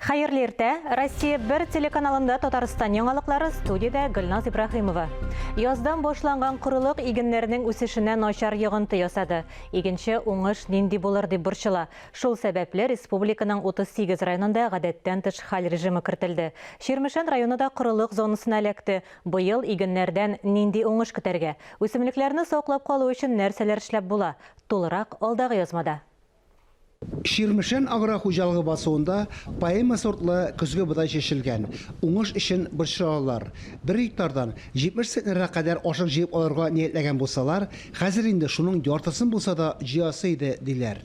Hayırlı erте, Россия 1 телеканалында Татарстан яңалыклары студияда Гүлназ Ибрахимова. Яздан башланган курылык игеннәрнең үсешенә начар йогынты ясады. Игенче уңыш нинди булыр дип борчыла. Шул сәбәпле республиканың 38 районында гадәттән тыш хәл режимы кертелде. Ширмешән районында курылык зонасына эләкте. Быел игеннәрдән нинди уңыш көтәргә? Үсемлекләрне саклап калу өчен нәрсәләр эшләп була? Тулырак алдагы язмада. Ширмешән агрохуҗалыгы басуында поэма сортлы көзге бодай чәчелгән. Уңыш өчен борчылалар. 1 гектардан 70 центнерга кадәр ашык җыеп алырга ниятләгән булсалар, хәзер инде шуның яртысын булса да җыясы иде диләр.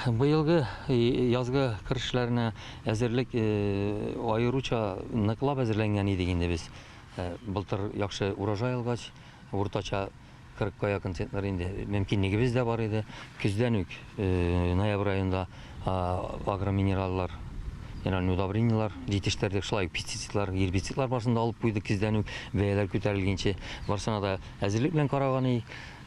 Быелгы язгы кырышларына әзерлек аеруча ныклап әзерләнгән идек инде без. Былтыр яхшы урожай алгач, уртача 40-ка якын центнер инде мөмкинлегебез дә бар иде. Көздән үк ноябрь аенда агроминераллар, яңа удобрениялар, җитештердек, шулай пестицидлар, гербицидлар башында алып куйдык. Көздән үк бәяләр күтәрелгәнче барсына да әзерлек белән караган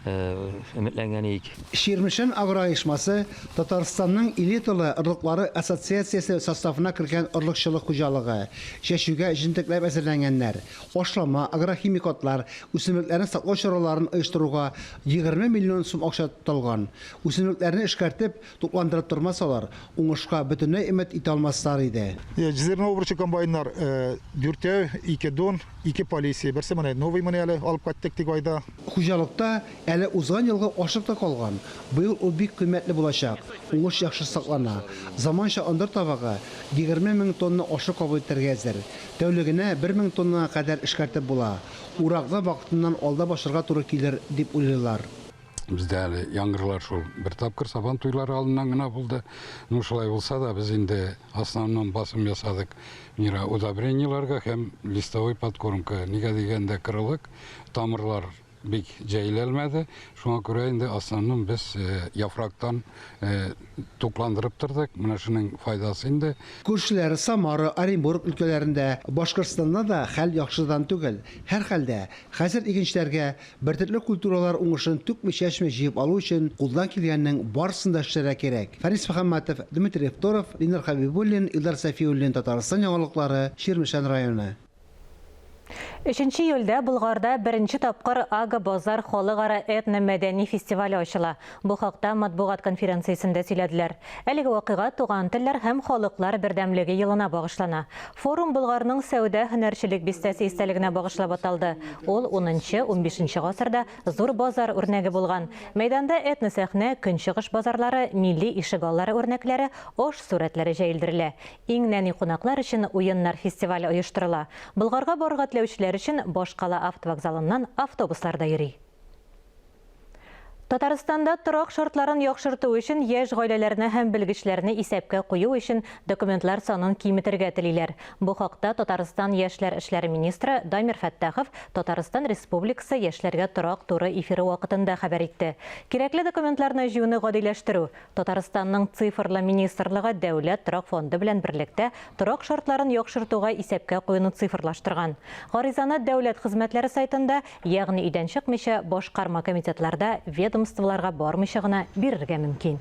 өметләнгән идек. Ширмешән агроишмасы Татарстанның элиталы ырлыклары ассоциациясе составына кергән ырлыкчылык хуҗалыгы. Чәчүгә җентекләп әзерләнгәннәр. Ашлама, агрохимикатлар, үсемлекләрне саклау чараларын оештыруга 20 миллион сум акча тотылган. Үсемлекләрне эшкәртеп, тупландырып тормасалар, уңышка бөтенләй өмет итә алмаслар иде. Зерновые комбайннар 4, 2 дон, 2 полиция, берсе менә новый менә әле алып кайттык тик айда. Хуҗалыкта әле узган елгы ашык та калган. Быел ул бик кыйммәтле булачак. Уңыш яхшы саклана. Заманча андыр табагы 20 мең тонна ашык кабул итәргә әзер. Тәүлегенә 1 мең тоннага кадәр эшкәртеп була. Уракта вакытыннан алда башырга туры килер дип уйлыйлар. Бездә әле яңгырлар шул бер тапкыр сабан туйлары алыннан гына булды. Ну шулай булса да без инде основном басым ясадык. Мира удобренияларга һәм листовой подкормка. Нигә дигәндә кырылык, тамырлар бик җәйләнмәде. Шуңа күрә инде основном без яфрактан тупландырып тордык. Менә шуның файдасы инде. Күршеләр Самара, Оренбург өлкәләрендә, Башкортстанда да хәл яхшыдан түгел. Һәр хәлдә хәзер игенчеләргә бертөрле культуралар уңышын түкми-чәчми җыеп алу өчен кулдан килгәннең барысын да эшләргә кирәк. Фарис Мөхәммәтов, Дмитрий Второв, Ленар Хәбибуллин, Илдар Сафиуллин, Татарстан яңалыклары, Ширмешән районы. 3 июльдә Булгарда беренче тапкыр Ага-Базар халыкара этно-мәдәни фестивале ачыла. Бу хакта матбугат конференциясендә сөйләделәр. Әлеге вакыйга туган телләр һәм халыклар бердәмлеге елына багышлана. Форум Булгарның сәүдә һөнәрчелек бистәсе истәлегенә багышлап аталды. Ул 10-15 гасырда зур базар үрнәге булган. Мәйданда этно сәхнә, көнчыгыш базарлары, милли ишегаллары үрнәкләре, аш сурәтләре җәелдерелә. Иң нәни кунаклар өчен уеннар фестивале оештырыла. Булгарга барырга теләүчеләр өчен Башкала автовокзалыннан автобусларда йөри. Татарстанда торак шартларын яхшырту өчен яшь гаиләләрне һәм белгечләрне исәпкә кую өчен документлар санын киметергә телиләр. Бу хакта Татарстан яшьләр эшләре министры Дамир Фәттахов Татарстан Республикасы яшьләргә торак туры эфиры вакытында хәбәр итте. Кирәкле документларны җыюны гадиләштерү Татарстанның цифрлы министрлыгы Дәүләт торак фонды белән берлектә торак шартларын яхшыртуга исәпкә куюны цифрлаштырган. Гаризаны дәүләт хезмәтләре сайтында, ягъни өйдән чыкмыйча башкарма комитетларда ведомстволарга бармыйча гына бирергә мөмкин.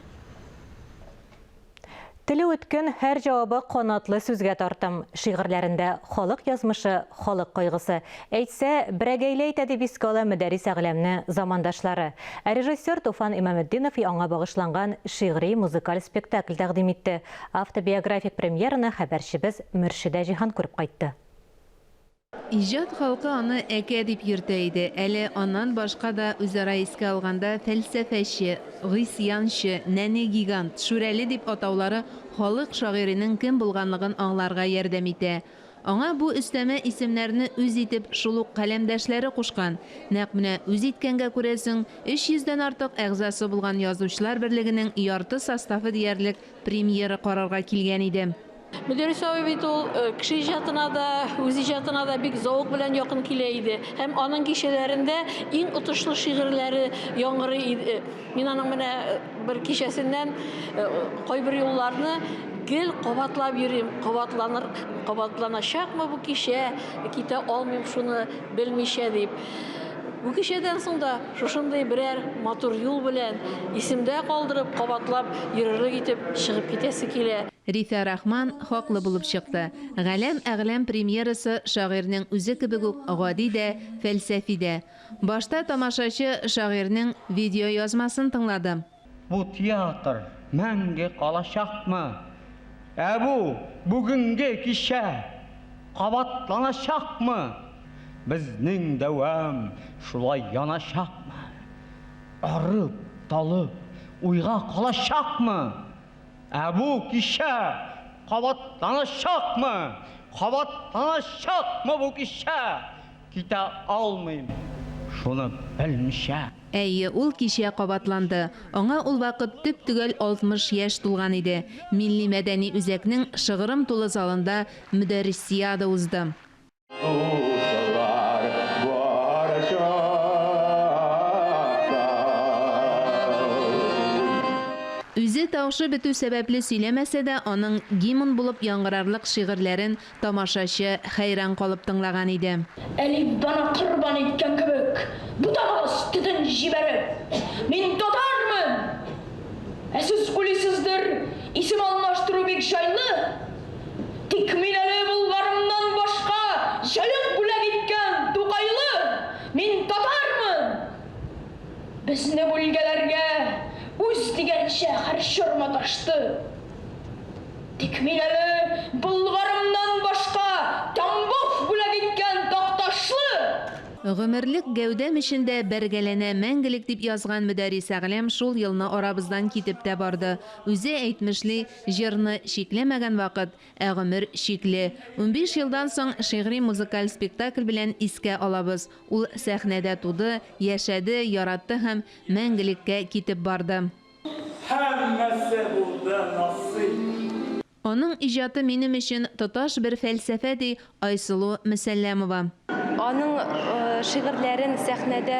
Теле үткен һәр җавабы канатлы сүзгә тартым. Шигырьләрендә халык язмышы, халык кайгысы. Әйтсә, берәгәйле әйтә дип искә ала Мөдәррис әгъләмне замандашлары. Режиссер Туфан Имаметдинов аңа багышланган шигъри музыкаль спектакль тәкъдим итте. Автобиографик премьераны хәбәрчебез Мөршидә Җиһан күреп кайтты. Иҗат халкы аны әкә дип йөртә иде. Әле аннан башка да үзара искә алганда фәлсәфәче, гыйсьянчы, нәни гигант, шүрәле дип атаулары халык шагыйренең кем булганлыгын аңларга ярдәм итә. Аңа бу өстәмә исемнәрне үз итеп шул ук каләмдәшләре кушкан. Нәкъ менә үз иткәнгә күрәсең, 300-дән артык әгъзасы булган язучылар берлегенең ярты составы диярлек премьера карарга килгән иде. Мөдәррис абый бит ул кеше иҗатына да, үз иҗатына да бик зауык белән якын килә иде. Һәм аның кичәләрендә иң отышлы шигырьләре яңгырый иде. Мин аның менә бер кичәсеннән кайбер юлларны гел кабатлап йөрим. Кабатланачакмы бу кичә, китә алмыйм шуны белмичә дип. Бу кичәдән соң да шушындай берәр матур юл белән исемдә калдырып, кабатлап йөрерлек итеп чыгып китәсе килә. Рифа Рахман хаклы булып чыкты. Галәм премьерасы шагыйрьнең үзе кебек үк гади дә, фәлсәфи дә. Башта тамашачы шагыйрьнең видео язмасын тыңлады. Bu teatr мәңге калачакмы? Бу бүгенге кичә кабатланачакмы? Безнең дәвам шулай яначакмы? Арып, талып, уйга калачакмы? Бу кичә кабатланачакмы? Кабатланачакмы бу кичә? Китә алмыйм. Шуны белмичә. Әйе, ул кичә кабатланды. Аңа ул вакыт төп түгел 60 яшь тулган иде. Милли мәдәни үзәкнең шыгырым тулы залында мөдәррисияда узды. Үзе таушы бетү сәбәпле сөйләмәсә дә, аның гимн булып яңгырарлык шигырьләрен тамашачы хәйран калып тыңлаган иде. Әлип дана кырбан иткән кебек, бутамас төтен җибәреп, мин татармын. Сез уйлыйсыздыр, исем алмаштыру бик җайлы. Тик мин әле булгарымнан башка җайлык бүләк иткән Тукайлы. Мин татармын. Безне бүлгәләргә үз дигәнчә һәр шырма ташты. Тик мин әле булгарымнан башка Тамбов бүләк иткән Такташлы. Гомерлек гәүдәм эчендә бәргәләнә мәңгелек дип язган мөдәррис Әгъләм шул елны арабыздан китеп тә барды. Үзе әйтмешли, җырны шикләмәгән вакыт, гомер шикле. 15 елдан соң шигъри музыкаль спектакль белән искә алабыз. Ул сәхнәдә туды, яшәде, яратты һәм мәңгелеккә китеп барды. Һәммәсе булды насыйп. Аның иҗаты минем өчен тоташ бер фәлсәфә ди Айсылу Мөсәлләмова. Аның шигырьләрен сәхнәдә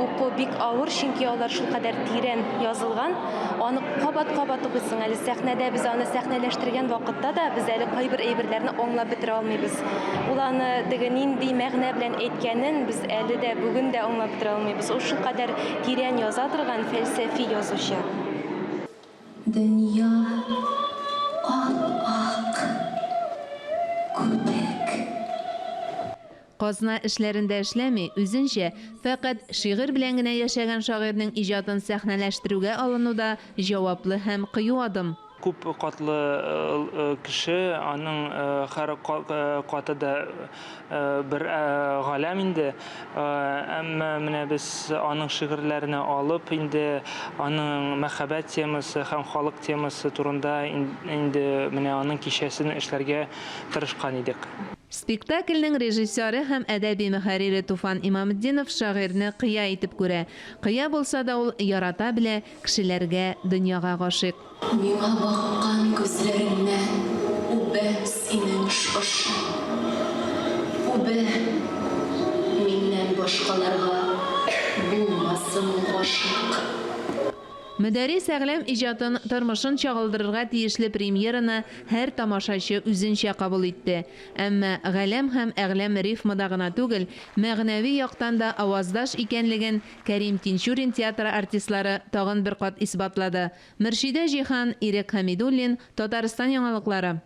уку бик авыр, чөнки алар шулкадәр тирән язылган. Аны кабат-кабат укыйсың. Әле сәхнәдә без аны сәхнәләштергән вакытта да без әле кайбер әйберләрне аңлап бетерә алмыйбыз. Ул аны нинди мәгънә белән әйткәнен без әле дә бүген дә аңлап бетерә алмыйбыз. Ул шулкадәр тирән яза торган фәлсәфи язучы. Дөнья ак күпек. Казна эшләрендә эшләми, үзенчә фақат шигырь белән генә яшәгән шагыйрьнең иҗатын сәхнәләштерүгә алынуда җаваплы һәм кыю адым. Күп катлы кеше, аның һәр каты да бер галәм инде. Әмма менә без аның шигырьләрен алып, инде аның мәхәббәт темасы һәм халык темасы турында инде менә аның кичәсен эшләргә тырышкан идек. Спектакльнең режиссеры һәм әдәби мөхәррире Туфан Имаметдинов шагыйрьне кыя итеп күрә. Кыя булса да ул ярата белә, кешеләргә, дөньяга гашыйк. Миңа баккан күзләреңнән үбә синең шушы. Үбә миннән башкаларга булмасын гашык. Мөдәррис Әгъләм иҗатын тормышын чагылдырырга тиешле премьераны һәр тамашачы үзенчә кабул итте. Әмма Галәм һәм Әгъләм рифмада гына түгел, мәгънәви яктан да аваздаш икәнлеген Кәрим Тинчурин театры артистлары тагын бер кат исбатлады. Мөршидә Җиһан, Ирек Хәмидуллин, Татарстан яңалыклары.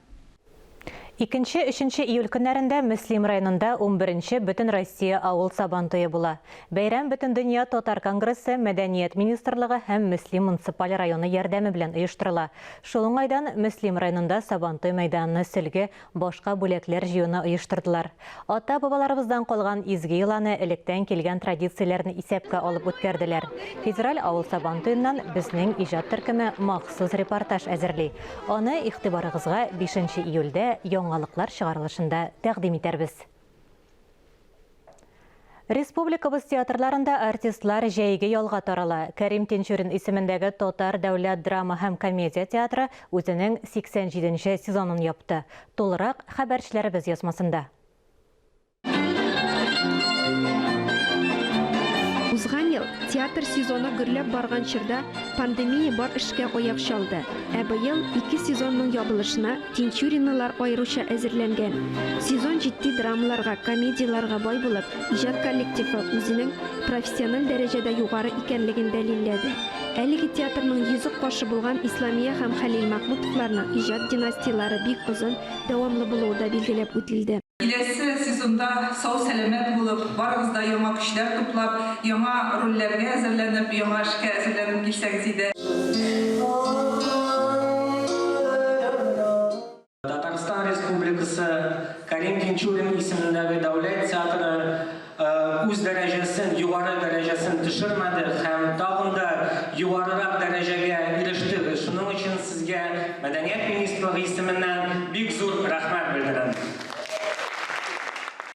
2-3 июль көннәрендә Мөслим районында 11-нче Бөтен Россия авыл сабантуе була. Бәйрәм Бөтен дөнья татар конгрессы, Мәдәният министрлыгы һәм Мөслим муниципаль районы ярдәме белән оештырыла. Шул уңайдан Мөслим районында сабантуй мәйданына сөлге, башка бүләкләр җыюны оештырдылар. Ата-бабаларыбыздан калган изге йоланы электән килгән традицияләрне исәпкә алып үткәрделәр. Федераль авыл сабантуеннан безнең иҗат төркеме махсус репортаж әзерли. Аны игътибарыгызга 5 июльдә яңалыклар чыгарылышында тәкъдим итәрбез. Республикабыз театрларында артистлар җәйге ялга тарала. Кәрим Тинчурин исемендәге Татар дәүләт драма һәм комедия театры үзенең 87-нче сезонын япты. Тулырак хәбәрчеләребез язмасында. Узган ел Театр сезоны гөрләп барган чорда пандемия бар эшкә аяк чалды. Ә быел 2 сезонның ябылышына Тинчуринлар аеруча әзерләнгән. Сезон җитди драмаларга, комедияларга бай булып, иҗат коллективы үзенең профессиональ дәрәҗәдә югары икәнлеген дәлилләде. Әлеге театрның йөзек башы булган Исламия һәм Хәлил Мәхмүтовларның иҗат династиялары бик озын, дәвамлы булуы да билгеләп үтелде. Киләсе сезонда сау сәламәт булып, барыгызда яңа көчләр туплап, яңа рольләргә әзерләнеп, яңа эшкә әзерләнеп килсәгез иде. Татарстан Республикасы Карим Тинчурин исемендәге дәүләт театры үз дәрәҗәсен, югары дәрәҗәсен төшермәде һәм тагын да югарырак дәрәҗәгә иреште. Шуның өчен сезгә Мәдәният министрлыгы исеменнән бик зур рәхмәт белдерәм.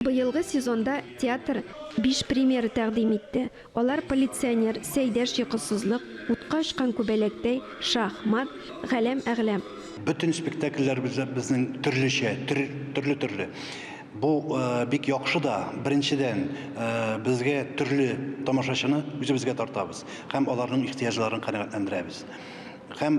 Быелгы сезонда театр 5 премьера тәкъдим итте. Алар полиционер, сәйдәш йокысызлык, утка очкан күбәләктәй, шахмат, галәм-әгълам. Bütün spektakller bizning turlicha, turli. Bu bik yaxşı da birinchidan bizga turli tomoshabinni o'zimizga tortamiz. Ham ularning ehtiyojlarini qanoatlantiramiz. Ham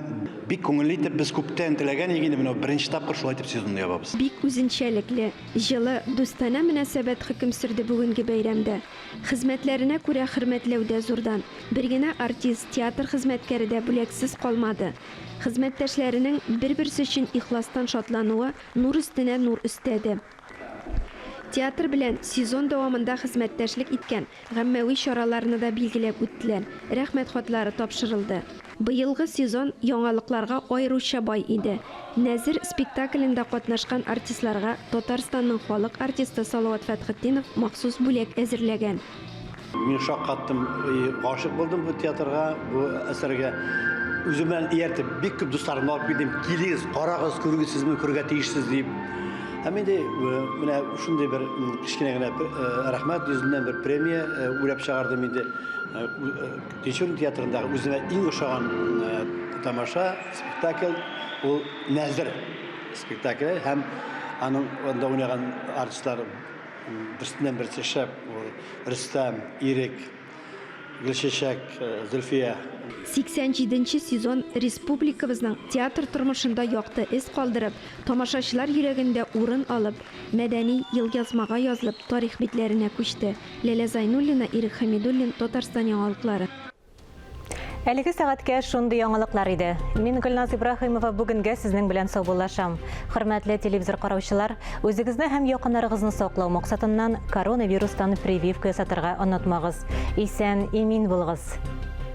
bik ko'ngilli deb biz ko'pdan tilagan endi mana birinchi tapqir shulay deb sezonni yapamiz. Бик үзенчәлекле, җылы, достана мөнәсәбәт хөкем сөрде бүгенге бәйрәмдә. Хезмәтләренә күрә хөрмәтләүдә зурдан. Бер генә артист, театр хезмәткәре дә бүләксез калмады. Хезмәттәшләренең бер-берсе өчен ихластан шатлануы нур өстенә нур өстәде. Театр белән сезон дәвамында хезмәттәшлек иткән гаммәви чараларны да билгеләп үттеләр. Рәхмәт хатлары тапшырылды. Быелгы сезон яңалыкларга аеруча бай иде. Нәзир спектаклендә катнашкан артистларга Татарстанның халык артисты Салават Фәтхетдинов махсус бүләк әзерләгән. Мин шаккаттым, гашык булдым бу театрга, бу әсәргә. Үземнән ияртеп, бик күп дусларымны алып килдем. Килегез, карагыз, күргезсезме, күргә тиешсез дип. Һәм инде менә шундый бер кичкенә генә рәхмәт йөзеннән бер премия уйлап чыгардым инде. Тинчурин театрындагы үземә иң ошаган тамаша, спектакль ул Нәзир спектакле һәм аның анда уйнаган артистлар берсеннән берсе шәп, Рөстәм, Ирек, Гөлчәчәк, Зөлфия. 87-нче сезон республикабызның театр тормышында якты эз калдырып, тамашачылар йөрәгендә урын алып, мәдәни елъязмага язылып, тарих битләренә күчте. Ләлә Зайнуллина, Ирек Хамидуллин, Татарстан яңалыклары. Әлеге сәгатькә шундый яңалыклар иде. Мин Гөлназ Ибраһимова бүгенгә сезнең белән саубуллашам. Хөрмәтле телевизор караучылар, үзегезне һәм якыннарыгызны саклау максатыннан коронавирустан прививка ясатырга онытмагыз. Исән, имин булыгыз.